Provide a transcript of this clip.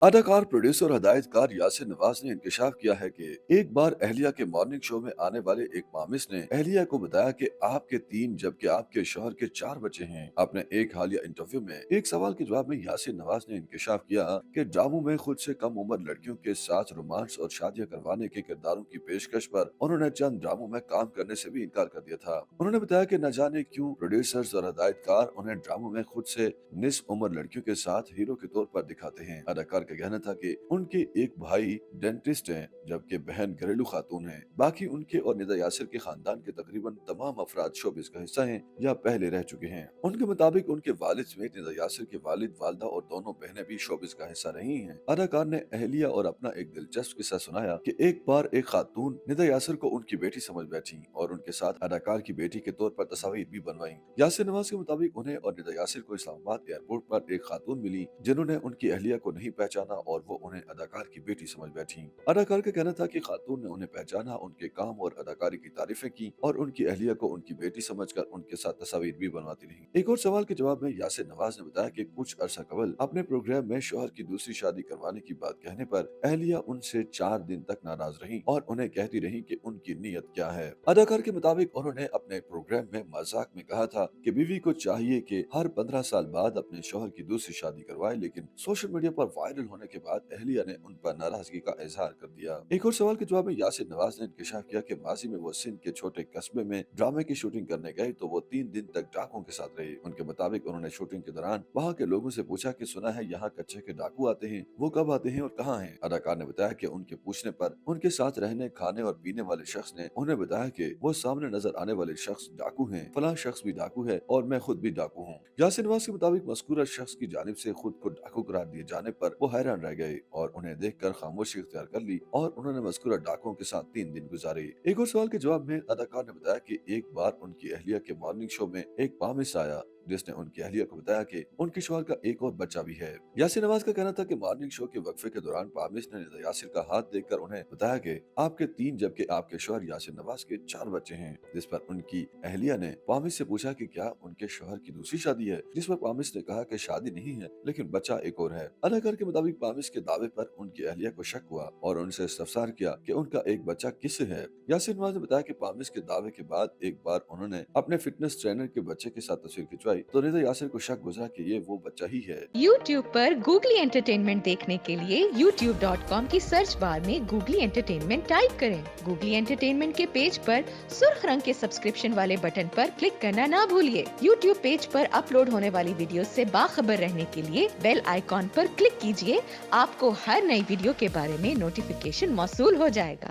अदाकार, प्रोड्यूसर और हदायतकार यासिर नवाज ने इंकशाफ किया है कि एक बार अहलिया के मॉर्निंग शो में आने वाले एक मामिस ने अहलिया को बताया कि आपके 3 जबकि आपके शौहर के 4 बच्चे हैं। अपने एक हालिया इंटरव्यू में एक सवाल के जवाब में यासिर नवाज ने इंकशाफ किया कि ड्रामों में खुद से कम उम्र लड़कियों के साथ रोमांस और शादियां करवाने के किरदारों की पेशकश पर उन्होंने चंद ड्रामों में काम करने से भी इनकार कर दिया था। उन्होंने बताया कि न जाने क्यों प्रोड्यूसर्स और हदायतकार उन्हें ड्रामों में खुद से निस्फ उम्र लड़कियों के साथ हीरो के तौर पर दिखाते हैं। अदाकार का कहना था कि उनके एक भाई डेंटिस्ट हैं जबकि बहन घरेलू खातून है। बाकी उनके और निदा यासिर के खानदान के तकरीबन तमाम अफराद शोबिस का हिस्सा हैं या पहले रह चुके हैं। उनके मुताबिक उनके वालिद समेत निदा यासिर के वालिद, वालदा और दोनों बहनें भी शोबिस का हिस्सा रही हैं। अदाकार ने अहलिया और अपना एक दिलचस्प किस्सा सुनाया कि एक बार एक खातून निदा यासिर को उनकी बेटी समझ बैठी और उनके साथ अदाकार की बेटी के तौर पर तस्वीर भी बनवाई। यासिर नवाज के मुताबिक उन्हें और निदा यासिर को इस्लामाबाद एयरपोर्ट पर एक खातून मिली जिन्होंने उनकी अहलिया को नहीं पहचाना और वो उन्हें अदाकार की बेटी समझ बैठी। अदाकार का कहना था कि खातून ने उन्हें पहचाना, उनके काम और अदाकारी की तारीफें की और उनकी अहलिया को उनकी बेटी समझकर उनके साथ तस्वीर भी बनवाती रही। एक और सवाल के जवाब में यासिर नवाज ने बताया कि कुछ अरसा कबल अपने प्रोग्राम में शौहर की दूसरी शादी करवाने की बात कहने पर अहलिया उनसे 4 दिन तक नाराज रही और उन्हें कहती रही कि उनकी नीयत क्या है। अदाकार के मुताबिक उन्होंने अपने प्रोग्राम में मजाक में कहा था कि बीवी को चाहिए कि हर 15 साल बाद अपने शौहर की दूसरी शादी करवाए, लेकिन सोशल मीडिया पर वायरल होने के बाद अहलिया ने उन पर नाराजगी का इजहार कर दिया। एक और सवाल के जवाब में यासिर नवाज ने इंकशाफ किया कि माजी में वो सिंध के छोटे कस्बे में ड्रामे की शूटिंग करने गए तो वो 3 दिन तक डाकुओं के साथ रहे। उनके मुताबिक उन्होंने शूटिंग के दौरान वहाँ के लोगों से पूछा कि सुना है यहाँ कच्चे के डाकू आते हैं, वो कब आते हैं और कहाँ हैं। अदाकार ने बताया कि उनके पूछने पर उनके साथ रहने, खाने और पीने वाले शख्स ने उन्हें बताया कि वो सामने नजर आने वाले शख्स डाकू हैं, फलां शख्स भी डाकू है और मैं खुद भी डाकू हूँ। यासिर नवाज के मुताबिक मज़कूरा शख्स की जानिब से खुद को डाकू करार दिए जाने पर वो हैरान रह गए और उन्हें देखकर खामोशी इख्तियार कर ली और उन्होंने मज़कूरा डाकुओं के साथ 3 दिन गुजारे। एक और सवाल के जवाब में अदाकार ने बताया कि एक बार उनकी अहलिया के मॉर्निंग शो में एक पामिस आया जिसने उनकी अहलिया को बताया कि उनके शौहर का एक और बच्चा भी है। यासिर नवाज का कहना था कि मॉर्निंग शो के वक्फे के दौरान पामिस ने निदा यासिर का हाथ देखकर उन्हें बताया कि आपके 3 जबकि आपके शौहर यासिर नवाज के 4 बच्चे हैं। जिस पर उनकी अहलिया ने पामिस से पूछा कि क्या उनके शौहर की दूसरी शादी है, जिस पर पामिस ने कहा कि शादी नहीं है लेकिन बच्चा एक और है। अदाकार के मुताबिक पामिस के दावे पर उनकी अहलिया को शक हुआ और उनसे इस्तफसार किया कि उनका एक बच्चा किससे है। यासिर नवाज ने बताया कि पामिस के दावे के बाद एक बार उन्होंने अपने फिटनेस ट्रेनर के बच्चे के साथ तस्वीर खिंचवाई तो निदा यासिर को शक गुजरा कि ये वो बच्चा ही है। YouTube पर गूगली एंटरटेनमेंट देखने के लिए youtube.com की सर्च बार में गूगली एंटरटेनमेंट टाइप करें। गूगली एंटरटेनमेंट के पेज पर सुर्ख रंग के सब्सक्रिप्शन वाले बटन पर क्लिक करना ना भूलिए। YouTube पेज पर अपलोड होने वाली वीडियो से बाखबर रहने के लिए बेल आइकॉन पर क्लिक कीजिए। आपको हर नई वीडियो के बारे में नोटिफिकेशन मौसूल हो जाएगा।